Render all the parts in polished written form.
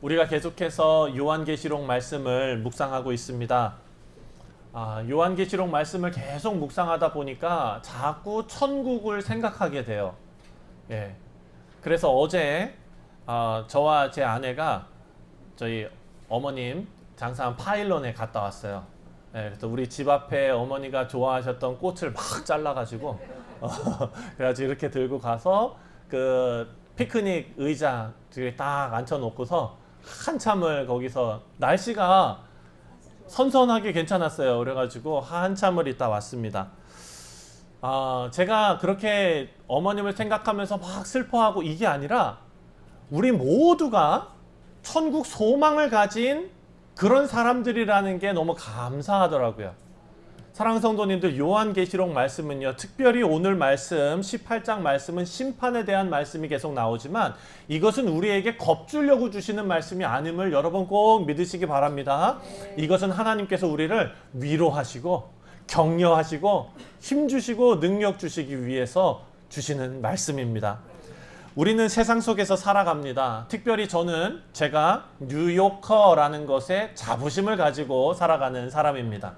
우리가 계속해서 요한계시록 말씀을 묵상하고 있습니다. 요한계시록 말씀을 계속 묵상하다 보니까 자꾸 천국을 생각하게 돼요. 예. 그래서 어제 저와 제 아내가 저희 어머님 장사한 파일런에 갔다 왔어요. 예, 그래서 우리 집 앞에 어머니가 좋아하셨던 꽃을 막 잘라가지고 그래가지고 이렇게 들고 가서 그 피크닉 의자 뒤에 딱 앉혀놓고서 한참을 거기서 날씨가 선선하게 괜찮았어요. 그래가지고 한참을 있다 왔습니다. 제가 그렇게 어머님을 생각하면서 막 슬퍼하고 이게 아니라 우리 모두가 천국 소망을 가진 그런 사람들이라는 게 너무 감사하더라고요. 사랑하는 성도님들, 요한계시록 말씀은요, 특별히 오늘 말씀 18장 말씀은 심판에 대한 말씀이 계속 나오지만 이것은 우리에게 겁주려고 주시는 말씀이 아님을 여러분 꼭 믿으시기 바랍니다. 이것은 하나님께서 우리를 위로하시고 격려하시고 힘주시고 능력 주시기 위해서 주시는 말씀입니다. 우리는 세상 속에서 살아갑니다. 특별히 저는 제가 뉴요커라는 것에 자부심을 가지고 살아가는 사람입니다.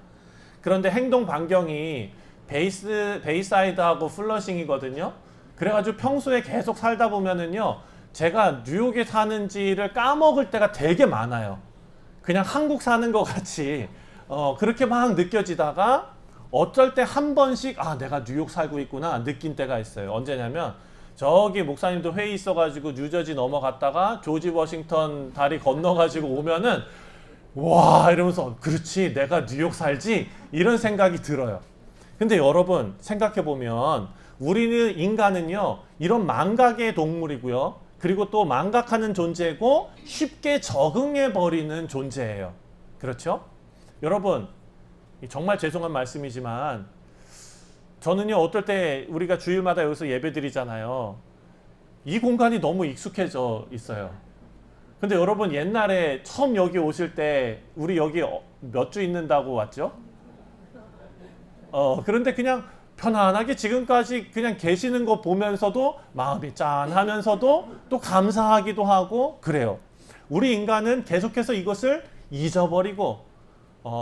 그런데 행동 반경이 베이사이드하고 플러싱이거든요. 그래가지고 평소에 계속 살다 보면은요, 제가 뉴욕에 사는지를 까먹을 때가 되게 많아요. 그냥 한국 사는 것 같이 그렇게 막 느껴지다가 어쩔 때 한 번씩 내가 뉴욕 살고 있구나 느낀 때가 있어요. 언제냐면 저기 목사님도 회의 있어가지고 뉴저지 넘어갔다가 조지 워싱턴 다리 건너가지고 오면은 와 이러면서 그렇지 내가 뉴욕 살지 이런 생각이 들어요. 근데 여러분 생각해보면 우리는 인간은요 이런 망각의 동물이고요, 그리고 또 망각하는 존재고 쉽게 적응해버리는 존재예요. 그렇죠? 여러분 정말 죄송한 말씀이지만 저는요 어떨 때 우리가 주일마다 여기서 예배 드리잖아요. 이 공간이 너무 익숙해져 있어요. 근데 여러분 옛날에 처음 여기 오실 때 우리 여기 몇 주 있는다고 왔죠? 그런데 그냥 편안하게 지금까지 그냥 계시는 거 보면서도 마음이 짠하면서도 또 감사하기도 하고 그래요. 우리 인간은 계속해서 이것을 잊어버리고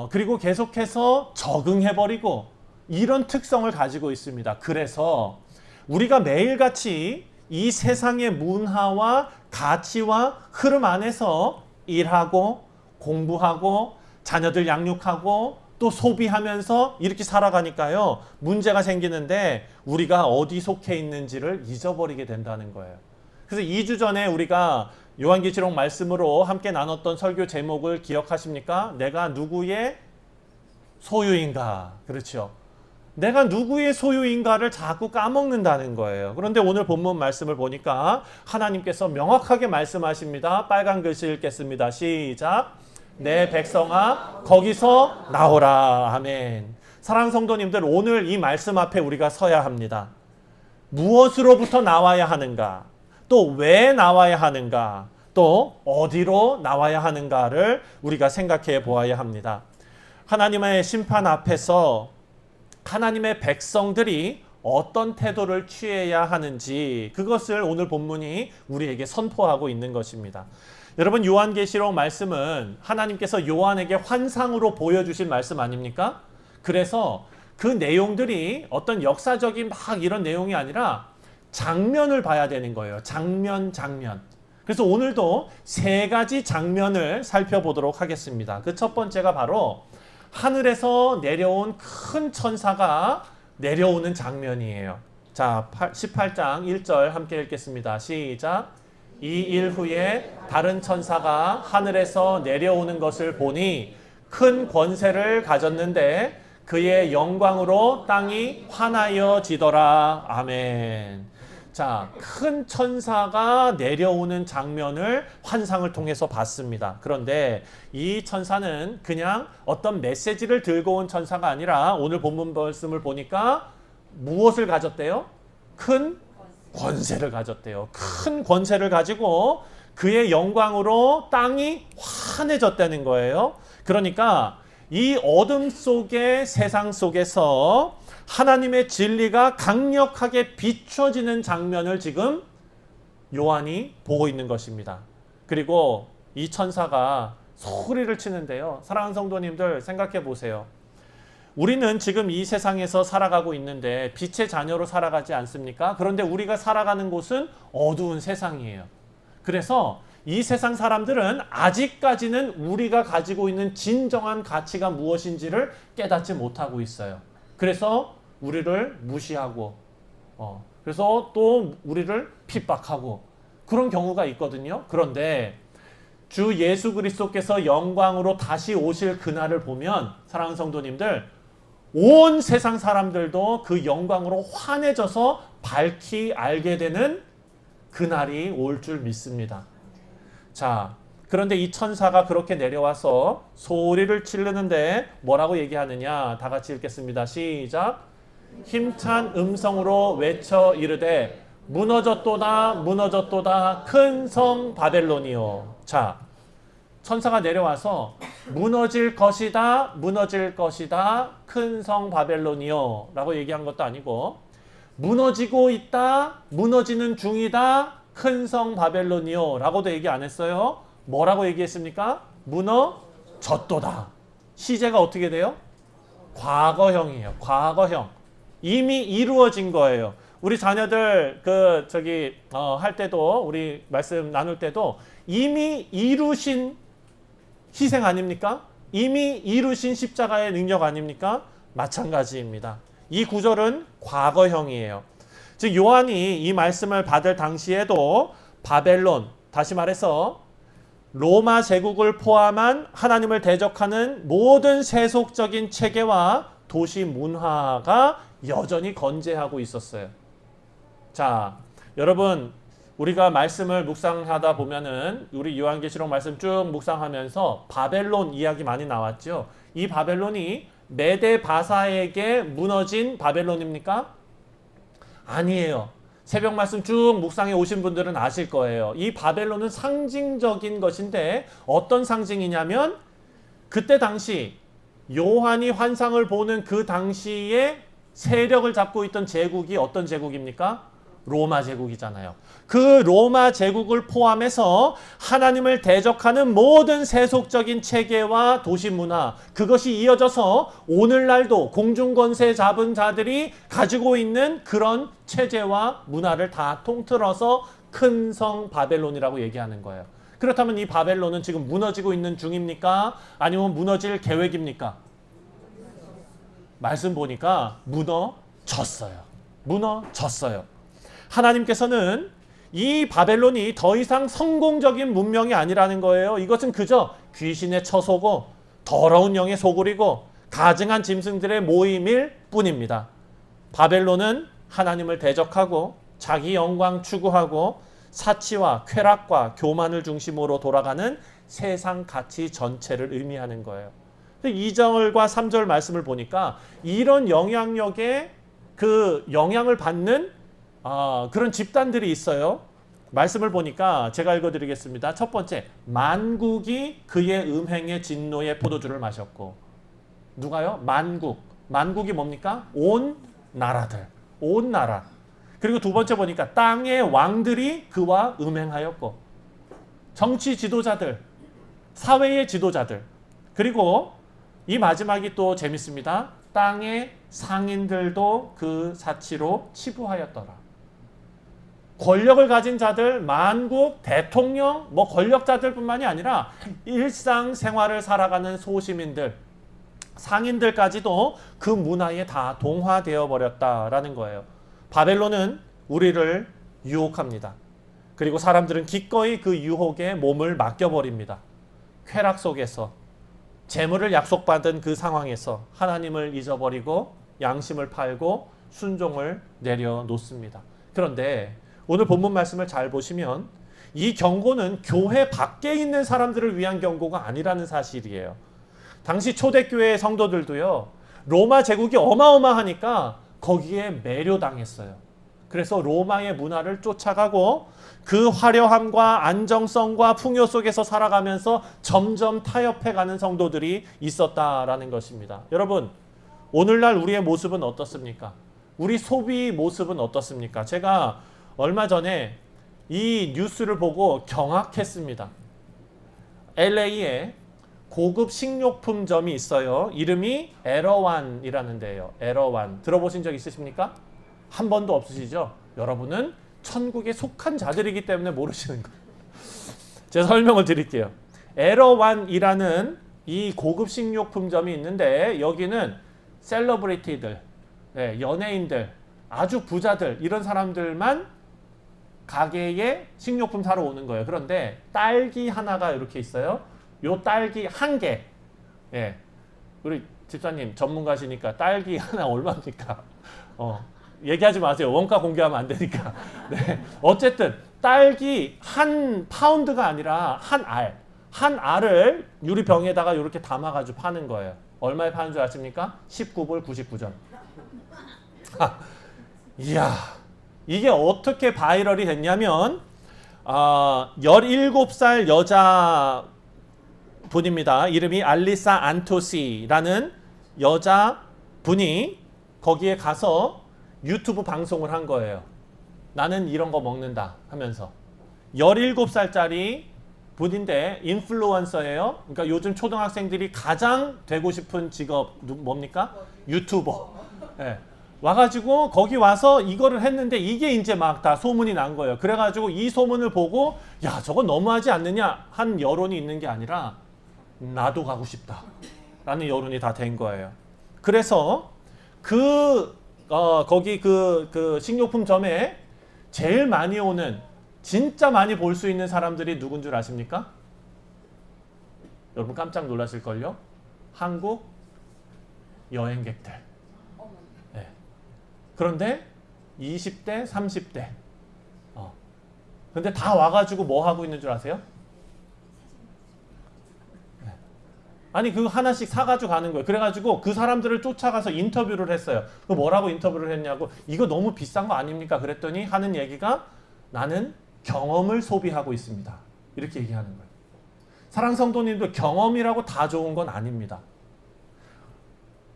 그리고 계속해서 적응해버리고 이런 특성을 가지고 있습니다. 그래서 우리가 매일같이 이 세상의 문화와 가치와 흐름 안에서 일하고 공부하고 자녀들 양육하고 또 소비하면서 이렇게 살아가니까요 문제가 생기는데 우리가 어디 속해 있는지를 잊어버리게 된다는 거예요. 그래서 2주 전에 우리가 요한계시록 말씀으로 함께 나눴던 설교 제목을 기억하십니까? 내가 누구의 소유인가? 그렇죠. 내가 누구의 소유인가를 자꾸 까먹는다는 거예요. 그런데 오늘 본문 말씀을 보니까 하나님께서 명확하게 말씀하십니다. 빨간 글씨 읽겠습니다. 시작. 내 백성아 거기서 나오라. 아멘. 사랑하는 성도님들, 오늘 이 말씀 앞에 우리가 서야 합니다. 무엇으로부터 나와야 하는가? 또 왜 나와야 하는가? 또 어디로 나와야 하는가를 우리가 생각해 보아야 합니다. 하나님의 심판 앞에서 하나님의 백성들이 어떤 태도를 취해야 하는지 그것을 오늘 본문이 우리에게 선포하고 있는 것입니다. 여러분 요한계시록 말씀은 하나님께서 요한에게 환상으로 보여주신 말씀 아닙니까? 그래서 그 내용들이 어떤 역사적인 막 이런 내용이 아니라 장면을 봐야 되는 거예요. 장면. 그래서 오늘도 세 가지 장면을 살펴보도록 하겠습니다. 그 첫 번째가 바로 하늘에서 내려온 큰 천사가 내려오는 장면이에요. 자, 18장 1절 함께 읽겠습니다. 시작. 이 일 후에 다른 천사가 하늘에서 내려오는 것을 보니 큰 권세를 가졌는데 그의 영광으로 땅이 환하여지더라. 아멘. 자, 큰 천사가 내려오는 장면을 환상을 통해서 봤습니다. 그런데 이 천사는 그냥 어떤 메시지를 들고 온 천사가 아니라 오늘 본문 말씀을 보니까 무엇을 가졌대요? 큰 권세를 가졌대요. 큰 권세를 가지고 그의 영광으로 땅이 환해졌다는 거예요. 그러니까 이 어둠 속의 세상 속에서 하나님의 진리가 강력하게 비춰지는 장면을 지금 요한이 보고 있는 것입니다. 그리고 이 천사가 소리를 치는데요. 사랑하는 성도님들 생각해 보세요. 우리는 지금 이 세상에서 살아가고 있는데 빛의 자녀로 살아가지 않습니까? 그런데 우리가 살아가는 곳은 어두운 세상이에요. 그래서 이 세상 사람들은 아직까지는 우리가 가지고 있는 진정한 가치가 무엇인지를 깨닫지 못하고 있어요. 그래서 우리를 무시하고 그래서 또 우리를 핍박하고 그런 경우가 있거든요. 그런데 주 예수 그리스도께서 영광으로 다시 오실 그날을 보면 사랑하는 성도님들, 온 세상 사람들도 그 영광으로 환해져서 밝히 알게 되는 그날이 올 줄 믿습니다. 자, 그런데 이 천사가 그렇게 내려와서 소리를 치르는데 뭐라고 얘기하느냐? 다 같이 읽겠습니다. 시작. 힘찬 음성으로 외쳐 이르되 무너졌도다 무너졌도다 큰 성 바벨론이요. 자, 천사가 내려와서 무너질 것이다 무너질 것이다 큰 성 바벨론이요 라고 얘기한 것도 아니고 무너지고 있다 무너지는 중이다 큰 성 바벨론이요 라고도 얘기 안 했어요. 뭐라고 얘기했습니까? 무너졌도다. 시제가 어떻게 돼요? 과거형이에요. 과거형. 이미 이루어진 거예요. 우리 자녀들 할 때도 우리 말씀 나눌 때도 이미 이루신 희생 아닙니까? 이미 이루신 십자가의 능력 아닙니까? 마찬가지입니다. 이 구절은 과거형이에요. 즉 요한이 이 말씀을 받을 당시에도 바벨론, 다시 말해서 로마 제국을 포함한 하나님을 대적하는 모든 세속적인 체계와 도시 문화가 여전히 건재하고 있었어요. 자, 여러분 우리가 말씀을 묵상하다 보면은 우리 요한계시록 말씀 쭉 묵상하면서 바벨론 이야기 많이 나왔죠. 이 바벨론이 메데 바사에게 무너진 바벨론입니까? 아니에요. 새벽 말씀 쭉 묵상해 오신 분들은 아실 거예요. 이 바벨론은 상징적인 것인데 어떤 상징이냐면 그때 당시 요한이 환상을 보는 그 당시에 세력을 잡고 있던 제국이 어떤 제국입니까? 로마 제국이잖아요. 그 로마 제국을 포함해서 하나님을 대적하는 모든 세속적인 체계와 도시 문화, 그것이 이어져서 오늘날도 공중권세 잡은 자들이 가지고 있는 그런 체제와 문화를 다 통틀어서 큰 성 바벨론이라고 얘기하는 거예요. 그렇다면 이 바벨론은 지금 무너지고 있는 중입니까? 아니면 무너질 계획입니까? 말씀 보니까 무너졌어요. 무너졌어요. 하나님께서는 이 바벨론이 더 이상 성공적인 문명이 아니라는 거예요. 이것은 그저 귀신의 처소고 더러운 영의 소굴이고 가증한 짐승들의 모임일 뿐입니다. 바벨론은 하나님을 대적하고 자기 영광 추구하고 사치와 쾌락과 교만을 중심으로 돌아가는 세상 가치 전체를 의미하는 거예요. 2절과 3절 말씀을 보니까 이런 영향력에 그 영향을 받는 그런 집단들이 있어요. 말씀을 보니까 제가 읽어드리겠습니다. 첫 번째, 만국이 그의 음행의 진노의 포도주를 마셨고. 누가요? 만국. 만국이 뭡니까? 온 나라들. 온 나라. 그리고 두 번째 보니까 땅의 왕들이 그와 음행하였고. 정치 지도자들, 사회의 지도자들. 그리고 이 마지막이 또 재밌습니다. 땅의 상인들도 그 사치로 치부하였더라. 권력을 가진 자들, 만국, 대통령, 권력자들뿐만이 아니라 일상생활을 살아가는 소시민들, 상인들까지도 그 문화에 다 동화되어 버렸다라는 거예요. 바벨론은 우리를 유혹합니다. 그리고 사람들은 기꺼이 그 유혹에 몸을 맡겨버립니다. 쾌락 속에서, 재물을 약속받은 그 상황에서 하나님을 잊어버리고 양심을 팔고 순종을 내려놓습니다. 그런데 오늘 본문 말씀을 잘 보시면 이 경고는 교회 밖에 있는 사람들을 위한 경고가 아니라는 사실이에요. 당시 초대교회 성도들도요, 로마 제국이 어마어마하니까 거기에 매료당했어요. 그래서 로마의 문화를 쫓아가고 그 화려함과 안정성과 풍요 속에서 살아가면서 점점 타협해가는 성도들이 있었다라는 것입니다. 여러분, 오늘날 우리의 모습은 어떻습니까? 우리 소비 모습은 어떻습니까? 제가 얼마 전에 이 뉴스를 보고 경악했습니다. LA에 고급 식료품점이 있어요. 이름이 에러완이라는 데예요. 에러완. 들어보신 적 있으십니까? 한 번도 없으시죠? 여러분은 천국에 속한 자들이기 때문에 모르시는 거예요. 제가 설명을 드릴게요. 에러완이라는 이 고급 식료품점이 있는데 여기는 셀러브리티들, 네, 연예인들, 아주 부자들 이런 사람들만 가게에 식료품 사러 오는 거예요. 그런데 딸기 하나가 이렇게 있어요. 요 딸기 한 개. 예. 우리 집사님 전문가시니까 딸기 하나 얼마입니까? 얘기하지 마세요. 원가 공개하면 안 되니까. 네. 어쨌든 딸기 한 파운드가 아니라 한 알. 한 알을 유리병에다가 이렇게 담아가지고 파는 거예요. 얼마에 파는 줄 아십니까? 19불 99전. 이야. 이게 어떻게 바이럴이 됐냐면 17살 여자 분입니다. 이름이 알리사 안토시라는 여자분이 거기에 가서 유튜브 방송을 한 거예요. 나는 이런 거 먹는다 하면서 17살짜리 분인데 인플루언서예요. 그러니까 요즘 초등학생들이 가장 되고 싶은 직업 뭡니까? 유튜버. 네. 와가지고 거기 와서 이거를 했는데 이게 이제 막 다 소문이 난 거예요. 그래가지고 이 소문을 보고 야 저거 너무하지 않느냐 한 여론이 있는 게 아니라 나도 가고 싶다 라는 여론이 다 된 거예요. 그래서 거기 그 식료품점에 제일 많이 오는 진짜 많이 볼 수 있는 사람들이 누군 줄 아십니까? 여러분 깜짝 놀라실걸요? 한국 여행객들. 네. 그런데 20대, 30대. 근데 다 와가지고 뭐 하고 있는 줄 아세요? 아니 그거 하나씩 사가지고 가는 거예요. 그래가지고 그 사람들을 쫓아가서 인터뷰를 했어요. 뭐라고 인터뷰를 했냐고 이거 너무 비싼 거 아닙니까? 그랬더니 하는 얘기가 나는 경험을 소비하고 있습니다. 이렇게 얘기하는 거예요. 사랑 성도님도 경험이라고 다 좋은 건 아닙니다.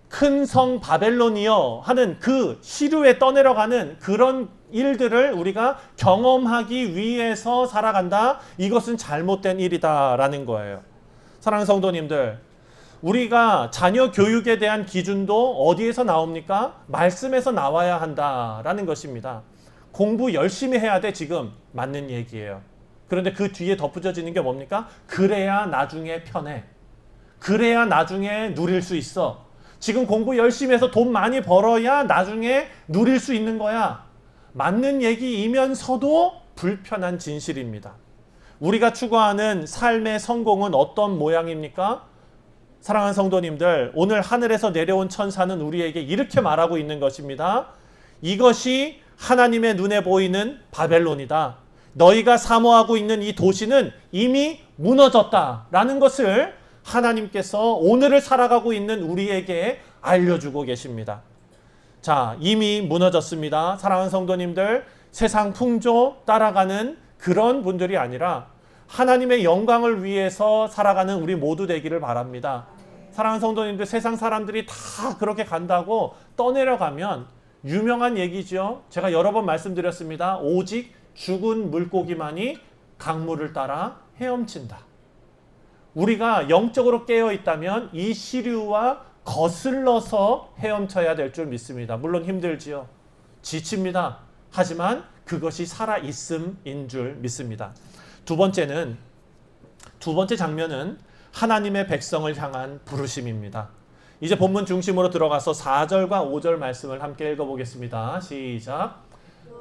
큰 성 바벨론이여 하는 그 시류에 떠내려가는 그런 일들을 우리가 경험하기 위해서 살아간다. 이것은 잘못된 일이다라는 거예요. 사랑하는 성도님들, 우리가 자녀 교육에 대한 기준도 어디에서 나옵니까? 말씀에서 나와야 한다라는 것입니다. 공부 열심히 해야 돼 지금 맞는 얘기예요. 그런데 그 뒤에 덧붙여지는 게 뭡니까? 그래야 나중에 편해. 그래야 나중에 누릴 수 있어. 지금 공부 열심히 해서 돈 많이 벌어야 나중에 누릴 수 있는 거야. 맞는 얘기이면서도 불편한 진실입니다. 우리가 추구하는 삶의 성공은 어떤 모양입니까? 사랑하는 성도님들, 오늘 하늘에서 내려온 천사는 우리에게 이렇게 말하고 있는 것입니다. 이것이 하나님의 눈에 보이는 바벨론이다. 너희가 사모하고 있는 이 도시는 이미 무너졌다라는 것을 하나님께서 오늘을 살아가고 있는 우리에게 알려주고 계십니다. 자, 이미 무너졌습니다. 사랑하는 성도님들, 세상 풍조 따라가는 그런 분들이 아니라 하나님의 영광을 위해서 살아가는 우리 모두 되기를 바랍니다. 사랑하는 성도님들, 세상 사람들이 다 그렇게 간다고 떠내려가면 유명한 얘기죠. 제가 여러 번 말씀드렸습니다. 오직 죽은 물고기만이 강물을 따라 헤엄친다. 우리가 영적으로 깨어 있다면 이 시류와 거슬러서 헤엄쳐야 될 줄 믿습니다. 물론 힘들지요. 지칩니다. 하지만 그것이 살아있음인 줄 믿습니다. 두 번째 장면은 하나님의 백성을 향한 부르심입니다. 이제 본문 중심으로 들어가서 4절과 5절 말씀을 함께 읽어보겠습니다. 시작.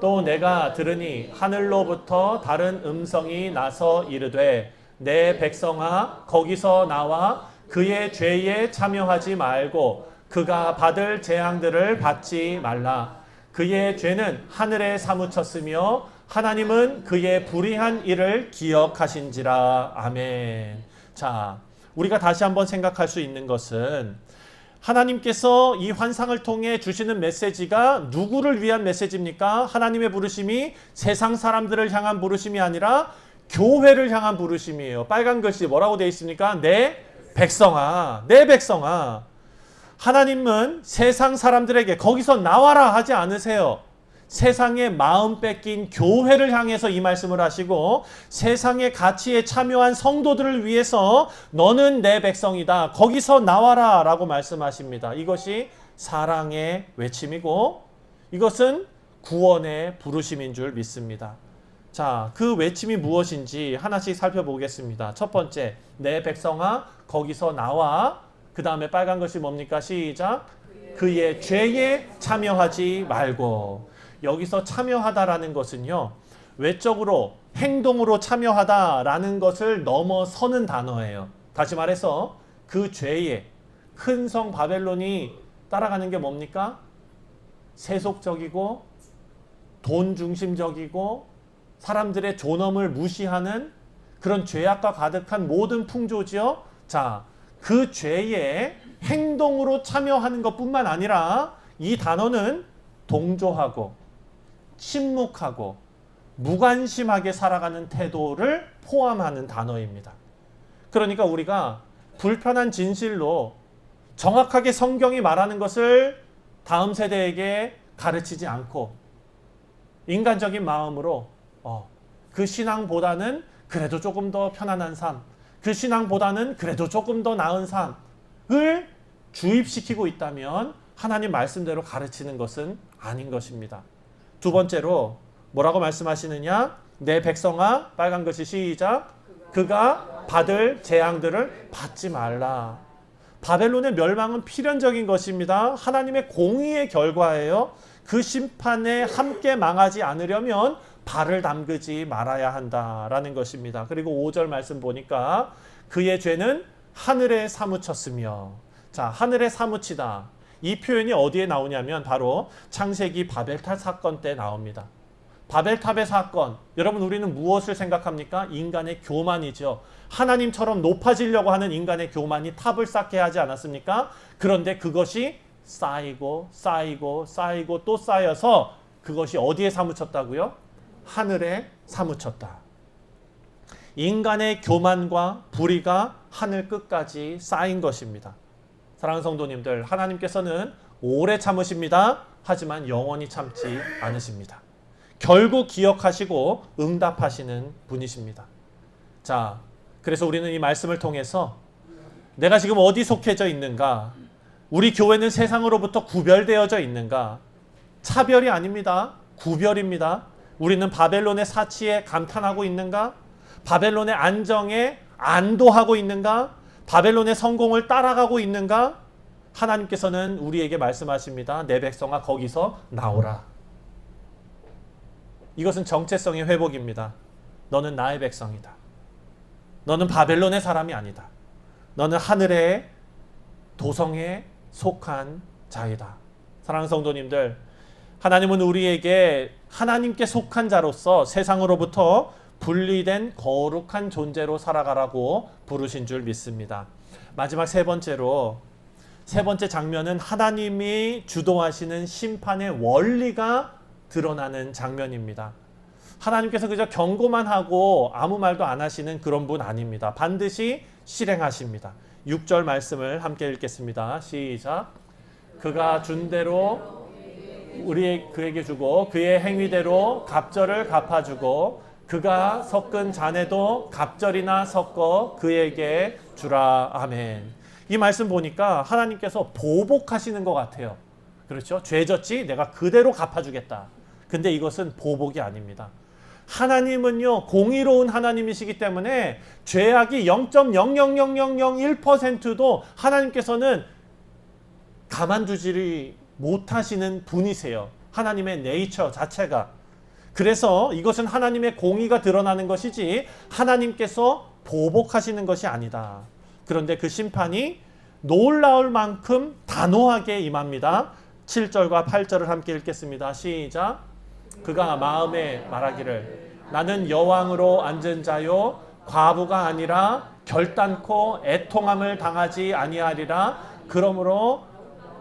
또 내가 들으니 하늘로부터 다른 음성이 나서 이르되 내 백성아 거기서 나와 그의 죄에 참여하지 말고 그가 받을 재앙들을 받지 말라. 그의 죄는 하늘에 사무쳤으며 하나님은 그의 불의한 일을 기억하신지라. 아멘. 자, 우리가 다시 한번 생각할 수 있는 것은 하나님께서 이 환상을 통해 주시는 메시지가 누구를 위한 메시지입니까? 하나님의 부르심이 세상 사람들을 향한 부르심이 아니라 교회를 향한 부르심이에요. 빨간 글씨 뭐라고 되어 있습니까? 내 백성아, 내 백성아. 하나님은 세상 사람들에게 거기서 나와라 하지 않으세요. 세상에 마음 뺏긴 교회를 향해서 이 말씀을 하시고 세상의 가치에 참여한 성도들을 위해서 너는 내 백성이다. 거기서 나와라 라고 말씀하십니다. 이것이 사랑의 외침이고 이것은 구원의 부르심인 줄 믿습니다. 자, 그 외침이 무엇인지 하나씩 살펴보겠습니다. 첫 번째, 내 백성아 거기서 나와. 그 다음에 빨간 것이 뭡니까? 시작. 그의 죄에 참여하지 말고. 여기서 참여하다라는 것은요, 외적으로 행동으로 참여하다라는 것을 넘어서는 단어예요. 다시 말해서 그 죄에 큰 성 바벨론이 따라가는 게 뭡니까? 세속적이고 돈 중심적이고 사람들의 존엄을 무시하는 그런 죄악과 가득한 모든 풍조지요. 자, 그 죄에 행동으로 참여하는 것뿐만 아니라 이 단어는 동조하고 침묵하고 무관심하게 살아가는 태도를 포함하는 단어입니다. 그러니까 우리가 불편한 진실로 정확하게 성경이 말하는 것을 다음 세대에게 가르치지 않고 인간적인 마음으로 그 신앙보다는 그래도 조금 더 편안한 삶, 그 신앙보다는 그래도 조금 더 나은 삶을 주입시키고 있다면 하나님 말씀대로 가르치는 것은 아닌 것입니다. 두 번째로 뭐라고 말씀하시느냐? 내 백성아, 빨간 것이 시작. 그가 받을 재앙들을 받지 말라. 바벨론의 멸망은 필연적인 것입니다. 하나님의 공의의 결과예요. 그 심판에 함께 망하지 않으려면 발을 담그지 말아야 한다라는 것입니다. 그리고 5절 말씀 보니까 그의 죄는 하늘에 사무쳤으며. 자, 하늘에 사무치다. 이 표현이 어디에 나오냐면 바로 창세기 바벨탑 사건 때 나옵니다. 바벨탑의 사건, 여러분 우리는 무엇을 생각합니까? 인간의 교만이죠. 하나님처럼 높아지려고 하는 인간의 교만이 탑을 쌓게 하지 않았습니까? 그런데 그것이 쌓이고 쌓이고 쌓이고 또 쌓여서 그것이 어디에 사무쳤다고요? 하늘에 사무쳤다. 인간의 교만과 불의가 하늘 끝까지 쌓인 것입니다. 사랑하는 성도님들, 하나님께서는 오래 참으십니다. 하지만 영원히 참지 않으십니다. 결국 기억하시고 응답하시는 분이십니다. 자, 그래서 우리는 이 말씀을 통해서 내가 지금 어디 속해져 있는가? 우리 교회는 세상으로부터 구별되어져 있는가? 차별이 아닙니다. 구별입니다. 우리는 바벨론의 사치에 감탄하고 있는가? 바벨론의 안정에 안도하고 있는가? 바벨론의 성공을 따라가고 있는가? 하나님께서는 우리에게 말씀하십니다. 내 백성아 거기서 나오라. 이것은 정체성의 회복입니다. 너는 나의 백성이다. 너는 바벨론의 사람이 아니다. 너는 하늘의 도성에 속한 자이다. 사랑하는 성도님들, 하나님은 우리에게 하나님께 속한 자로서 세상으로부터 분리된 거룩한 존재로 살아가라고 부르신 줄 믿습니다. 마지막 세 번째 장면은 하나님이 주도하시는 심판의 원리가 드러나는 장면입니다. 하나님께서 그저 경고만 하고 아무 말도 안 하시는 그런 분 아닙니다. 반드시 실행하십니다. 6절 말씀을 함께 읽겠습니다. 시작. 그가 준 대로 그에게 주고 그의 행위대로 갑절을 갚아주고 그가 섞은 잔에도 갑절이나 섞어 그에게 주라. 아멘. 이 말씀 보니까 하나님께서 보복하시는 것 같아요. 그렇죠? 죄졌지? 내가 그대로 갚아주겠다. 근데 이것은 보복이 아닙니다. 하나님은요, 공의로운 하나님이시기 때문에 죄악이 0.00001%도 하나님께서는 가만두지 못하시는 분이세요. 하나님의 네이처 자체가. 그래서 이것은 하나님의 공의가 드러나는 것이지 하나님께서 보복하시는 것이 아니다. 그런데 그 심판이 놀라울 만큼 단호하게 임합니다. 7절과 8절을 함께 읽겠습니다. 시작. 그가 마음에 말하기를 나는 여왕으로 앉은 자요 과부가 아니라 결단코 애통함을 당하지 아니하리라. 그러므로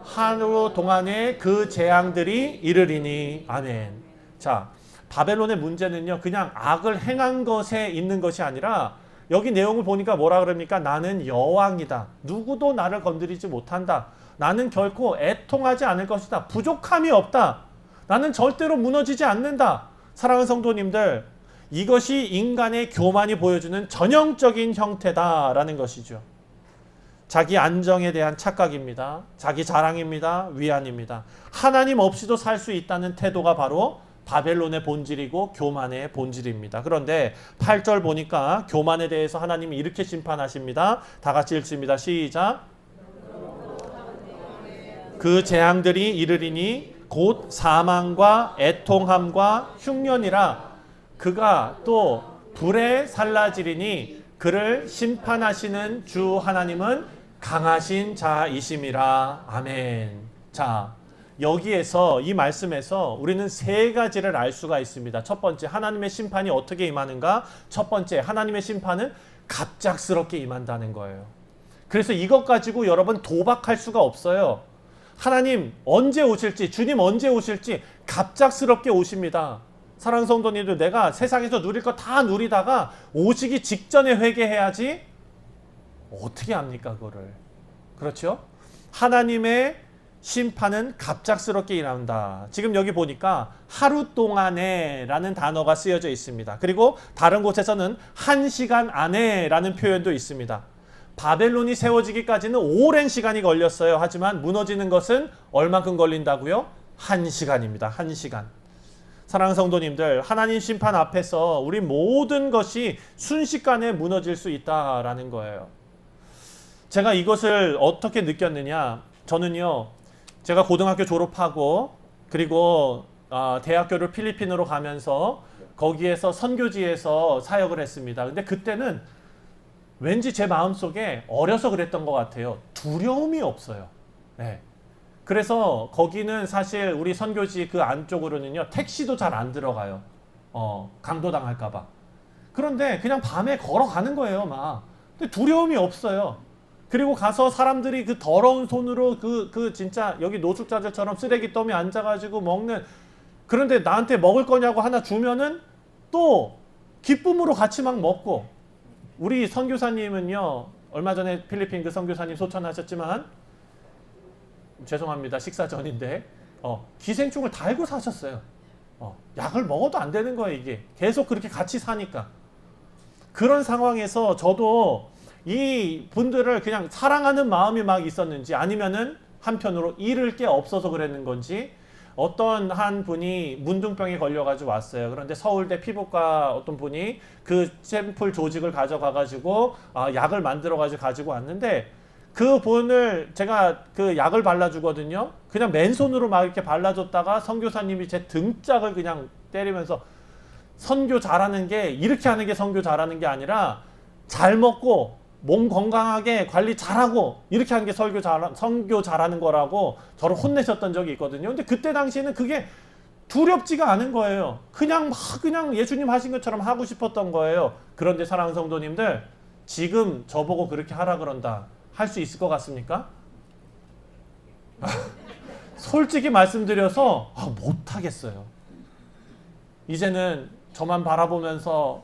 하루 동안에 그 재앙들이 이르리니. 아멘. 자, 바벨론의 문제는요, 그냥 악을 행한 것에 있는 것이 아니라 여기 내용을 보니까 뭐라 그럽니까? 나는 여왕이다. 누구도 나를 건드리지 못한다. 나는 결코 애통하지 않을 것이다. 부족함이 없다. 나는 절대로 무너지지 않는다. 사랑하는 성도님들, 이것이 인간의 교만이 보여주는 전형적인 형태다라는 것이죠. 자기 안정에 대한 착각입니다. 자기 자랑입니다. 위안입니다. 하나님 없이도 살 수 있다는 태도가 바로 바벨론의 본질이고 교만의 본질입니다. 그런데 8절 보니까 교만에 대해서 하나님이 이렇게 심판하십니다. 다 같이 읽습니다. 시작. 그 재앙들이 이르리니 곧 사망과 애통함과 흉년이라. 그가 또 불에 살라지리니 그를 심판하시는 주 하나님은 강하신 자이심이라. 아멘. 자, 여기에서 이 말씀에서 우리는 세 가지를 알 수가 있습니다. 첫 번째, 하나님의 심판이 어떻게 임하는가? 첫 번째, 하나님의 심판은 갑작스럽게 임한다는 거예요. 그래서 이것 가지고 여러분 도박할 수가 없어요. 하나님 언제 오실지, 주님 언제 오실지 갑작스럽게 오십니다. 사랑하는 성도님들, 내가 세상에서 누릴 거 다 누리다가 오시기 직전에 회개해야지 어떻게 합니까 그거를. 그렇죠? 하나님의 심판은 갑작스럽게 일어난다. 지금 여기 보니까 하루 동안에 라는 단어가 쓰여져 있습니다. 그리고 다른 곳에서는 1시간 안에 라는 표현도 있습니다. 바벨론이 세워지기까지는 오랜 시간이 걸렸어요. 하지만 무너지는 것은 얼마큼 걸린다고요? 1시간입니다. 1시간. 사랑하는 성도님들, 하나님 심판 앞에서 우리 모든 것이 순식간에 무너질 수 있다라는 거예요. 제가 이것을 어떻게 느꼈느냐? 저는요, 제가 고등학교 졸업하고 그리고 대학교를 필리핀으로 가면서 거기에서 선교지에서 사역을 했습니다. 근데 그때는 왠지 제 마음속에 어려서 그랬던 것 같아요. 두려움이 없어요. 네. 그래서 거기는 사실 우리 선교지 그 안쪽으로는요, 택시도 잘 안 들어가요. 강도당할까 봐. 그런데 그냥 밤에 걸어가는 거예요, 막. 근데 두려움이 없어요. 그리고 가서 사람들이 그 더러운 손으로 진짜 여기 노숙자들처럼 쓰레기 더미 앉아가지고 먹는, 그런데 나한테 먹을 거냐고 하나 주면은 또 기쁨으로 같이 막 먹고. 우리 선교사님은요, 얼마 전에 필리핀 그 선교사님 소천하셨지만, 죄송합니다. 식사 전인데 기생충을 달고 사셨어요. 약을 먹어도 안 되는 거예요. 이게 계속 그렇게 같이 사니까. 그런 상황에서 저도 이 분들을 그냥 사랑하는 마음이 막 있었는지, 아니면은 한편으로 잃을 게 없어서 그랬는 건지, 어떤 한 분이 문둥병에 걸려가지고 왔어요. 그런데 서울대 피부과 어떤 분이 그 샘플 조직을 가져가가지고 약을 만들어가지고 가지고 왔는데, 그 분을 제가 그 약을 발라주거든요. 그냥 맨손으로 막 이렇게 발라줬다가 선교사님이 제 등짝을 그냥 때리면서, 선교 잘하는 게 이렇게 하는 게 선교 잘하는 게 아니라 잘 먹고 몸 건강하게 관리 잘하고 이렇게 하는 게 선교 잘하는 거라고 저를 혼내셨던 적이 있거든요. 근데 그때 당시에는 그게 두렵지가 않은 거예요. 그냥 예수님 하신 것처럼 하고 싶었던 거예요. 그런데 사랑하는 성도님들, 지금 저보고 그렇게 하라 그런다. 할 수 있을 것 같습니까? 솔직히 말씀드려서 못하겠어요. 이제는 저만 바라보면서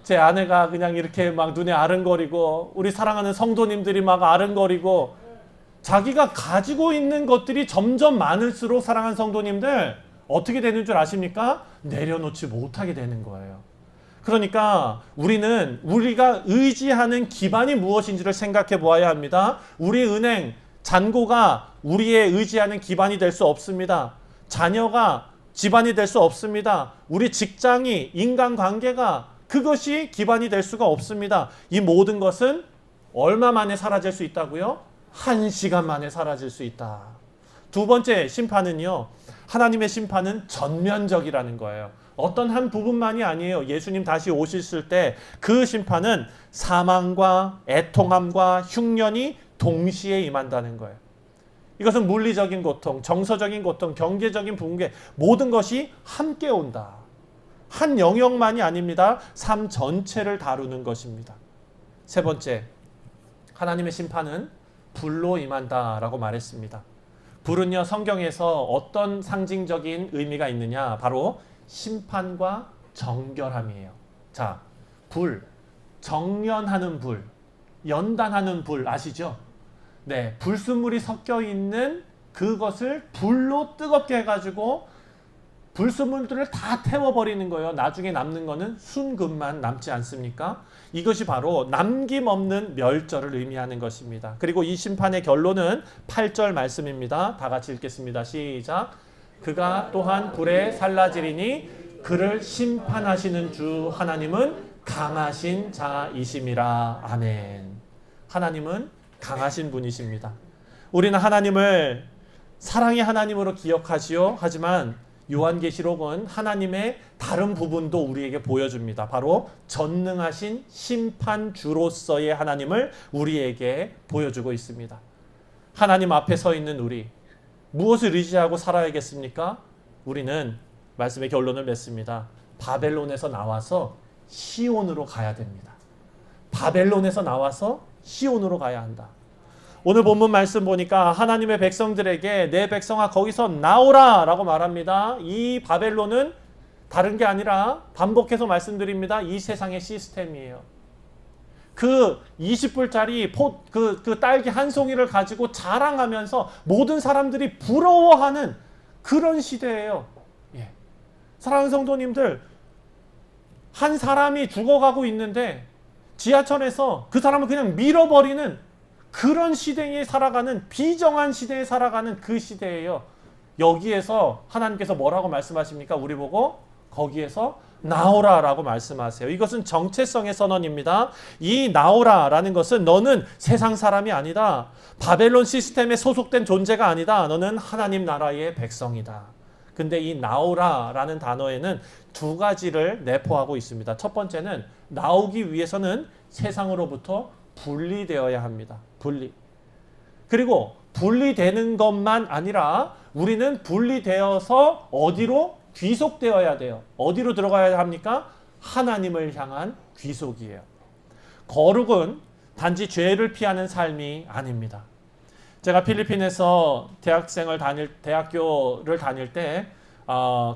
제 아내가 그냥 이렇게 막 눈에 아른거리고, 우리 사랑하는 성도님들이 막 아른거리고, 자기가 가지고 있는 것들이 점점 많을수록 사랑하는 성도님들 어떻게 되는 줄 아십니까? 내려놓지 못하게 되는 거예요. 그러니까 우리는 우리가 의지하는 기반이 무엇인지를 생각해 보아야 합니다. 우리 은행, 잔고가 우리의 의지하는 기반이 될 수 없습니다. 자녀가 기반이 될 수 없습니다. 우리 직장이, 인간관계가 그것이 기반이 될 수가 없습니다. 이 모든 것은 얼마 만에 사라질 수 있다고요? 1시간 만에 사라질 수 있다. 두 번째 심판은요, 하나님의 심판은 전면적이라는 거예요. 어떤 한 부분만이 아니에요. 예수님 다시 오셨을 때 그 심판은 사망과 애통함과 흉년이 동시에 임한다는 거예요. 이것은 물리적인 고통, 정서적인 고통, 경제적인 붕괴, 모든 것이 함께 온다. 한 영역만이 아닙니다. 삶 전체를 다루는 것입니다. 세 번째, 하나님의 심판은 불로 임한다라고 말했습니다. 불은요, 성경에서 어떤 상징적인 의미가 있느냐? 바로 심판과 정결함이에요. 자, 불, 정연하는 불, 연단하는 불 아시죠? 네, 불순물이 섞여 있는 그것을 불로 뜨겁게 해가지고 불순물들을 다 태워버리는 거예요. 나중에 남는 거는 순금만 남지 않습니까? 이것이 바로 남김없는 멸절을 의미하는 것입니다. 그리고 이 심판의 결론은 8절 말씀입니다. 다 같이 읽겠습니다. 시작. 그가 또한 불에 살라지리니 그를 심판하시는 주 하나님은 강하신 자이심이라. 아멘. 하나님은 강하신 분이십니다. 우리는 하나님을 사랑의 하나님으로 기억하지요. 하지만 요한계시록은 하나님의 다른 부분도 우리에게 보여줍니다. 바로 전능하신 심판주로서의 하나님을 우리에게 보여주고 있습니다. 하나님 앞에 서 있는 우리, 무엇을 의지하고 살아야겠습니까? 우리는 말씀의 결론을 맺습니다. 바벨론에서 나와서 시온으로 가야 됩니다. 바벨론에서 나와서 시온으로 가야 한다. 오늘 본문 말씀 보니까 하나님의 백성들에게 내 백성아 거기서 나오라 라고 말합니다. 이 바벨론은 다른 게 아니라 반복해서 말씀드립니다. 이 세상의 시스템이에요. 그 20불짜리 그 딸기 한 송이를 가지고 자랑하면서 모든 사람들이 부러워하는 그런 시대예요. 예. 사랑하는 성도님들, 한 사람이 죽어가고 있는데 지하철에서 그 사람을 그냥 밀어버리는 그런 시대에 살아가는, 비정한 시대에 살아가는 그 시대예요. 여기에서 하나님께서 뭐라고 말씀하십니까? 우리 보고 거기에서 나오라 라고 말씀하세요. 이것은 정체성의 선언입니다. 이 나오라 라는 것은 너는 세상 사람이 아니다. 바벨론 시스템에 소속된 존재가 아니다. 너는 하나님 나라의 백성이다. 근데 이 나오라 라는 단어에는 두 가지를 내포하고 있습니다. 첫 번째는 나오기 위해서는 세상으로부터 분리되어야 합니다. 분리. 그리고 분리되는 것만 아니라 우리는 분리되어서 어디로? 귀속되어야 돼요. 어디로 들어가야 합니까? 하나님을 향한 귀속이에요. 거룩은 단지 죄를 피하는 삶이 아닙니다. 제가 필리핀에서 대학교를 다닐 때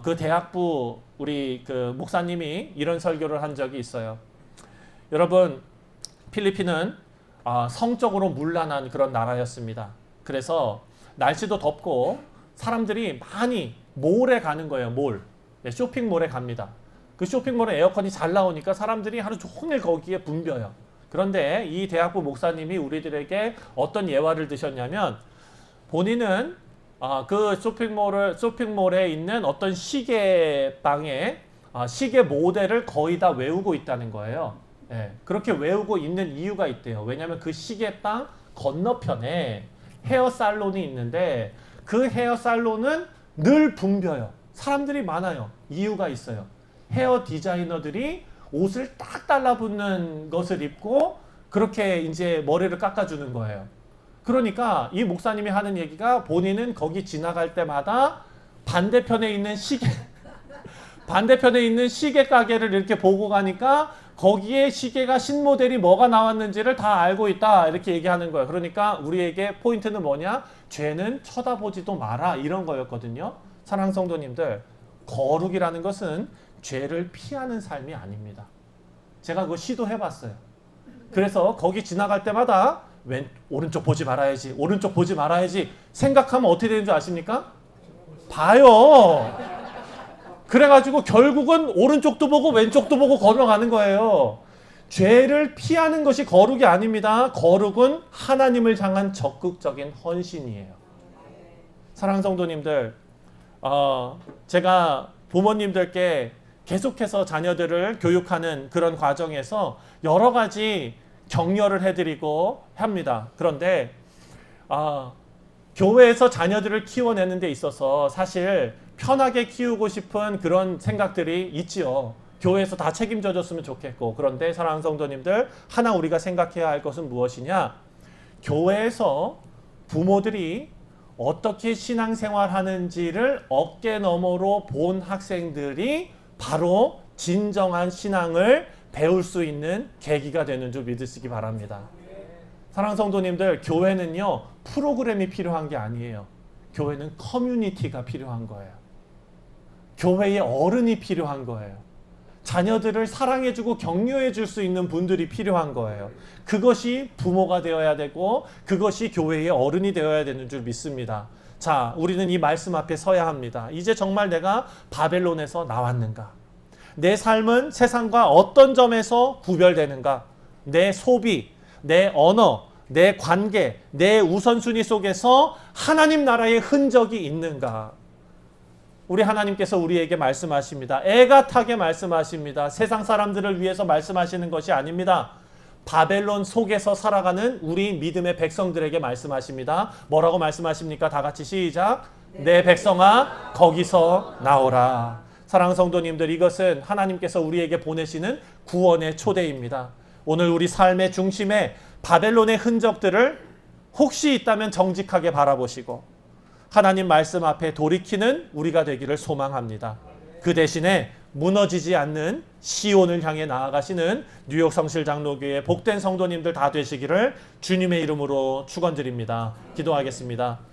그 대학부 우리 그 목사님이 이런 설교를 한 적이 있어요. 여러분, 필리핀은 성적으로 문란한 그런 나라였습니다. 그래서 날씨도 덥고 사람들이 많이 몰에 가는 거예요. 몰. 네, 쇼핑몰에 갑니다. 그 쇼핑몰에 에어컨이 잘 나오니까 사람들이 하루 종일 거기에 붐벼요. 그런데 이 대학부 목사님이 우리들에게 어떤 예화를 드셨냐면, 본인은 그 쇼핑몰에 있는 어떤 시계방에 시계 모델을 거의 다 외우고 있다는 거예요. 예, 그렇게 외우고 있는 이유가 있대요. 왜냐하면 그 시계방 건너편에 헤어살론이 있는데 그 헤어살론은 늘 붐벼요. 사람들이 많아요. 이유가 있어요. 헤어 디자이너들이 옷을 딱 달라붙는 것을 입고 그렇게 이제 머리를 깎아주는 거예요. 그러니까 이 목사님이 하는 얘기가, 본인은 거기 지나갈 때마다 반대편에 있는 시계 가게를 이렇게 보고 가니까 거기에 시계가 신모델이 뭐가 나왔는지를 다 알고 있다, 이렇게 얘기하는 거예요. 그러니까 우리에게 포인트는 뭐냐? 죄는 쳐다보지도 마라, 이런 거였거든요. 사랑하는 성도님들, 거룩이라는 것은 죄를 피하는 삶이 아닙니다. 제가 그거 시도해봤어요. 그래서 거기 지나갈 때마다 오른쪽 보지 말아야지, 오른쪽 보지 말아야지 생각하면 어떻게 되는 줄 아십니까? 봐요. 그래가지고 결국은 오른쪽도 보고 왼쪽도 보고 걸어가는 거예요. 죄를 피하는 것이 거룩이 아닙니다. 거룩은 하나님을 향한 적극적인 헌신이에요. 사랑하는 성도님들, 제가 부모님들께 계속해서 자녀들을 교육하는 그런 과정에서 여러 가지 격려를 해드리고 합니다. 그런데 교회에서 자녀들을 키워내는 데 있어서 사실 편하게 키우고 싶은 그런 생각들이 있지요. 교회에서 다 책임져 줬으면 좋겠고. 그런데 사랑하는 성도님들, 하나 우리가 생각해야 할 것은 무엇이냐? 교회에서 부모들이 어떻게 신앙생활 하는지를 어깨너머로 본 학생들이 바로 진정한 신앙을 배울 수 있는 계기가 되는 줄 믿으시기 바랍니다. 사랑하는 성도님들, 교회는요, 프로그램이 필요한 게 아니에요. 교회는 커뮤니티가 필요한 거예요. 교회의 어른이 필요한 거예요. 자녀들을 사랑해주고 격려해줄 수 있는 분들이 필요한 거예요. 그것이 부모가 되어야 되고 그것이 교회의 어른이 되어야 되는 줄 믿습니다. 자, 우리는 이 말씀 앞에 서야 합니다. 이제 정말 내가 바벨론에서 나왔는가? 내 삶은 세상과 어떤 점에서 구별되는가? 내 소비, 내 언어, 내 관계, 내 우선순위 속에서 하나님 나라의 흔적이 있는가? 우리 하나님께서 우리에게 말씀하십니다. 애가타게 말씀하십니다. 세상 사람들을 위해서 말씀하시는 것이 아닙니다. 바벨론 속에서 살아가는 우리 믿음의 백성들에게 말씀하십니다. 뭐라고 말씀하십니까? 다 같이 시작. 내 백성아 거기서 나오라. 사랑하는 성도님들, 이것은 하나님께서 우리에게 보내시는 구원의 초대입니다. 오늘 우리 삶의 중심에 바벨론의 흔적들을 혹시 있다면 정직하게 바라보시고 하나님 말씀 앞에 돌이키는 우리가 되기를 소망합니다. 그 대신에 무너지지 않는 시온을 향해 나아가시는 뉴욕 성실장로교회 복된 성도님들 다 되시기를 주님의 이름으로 축원드립니다. 기도하겠습니다.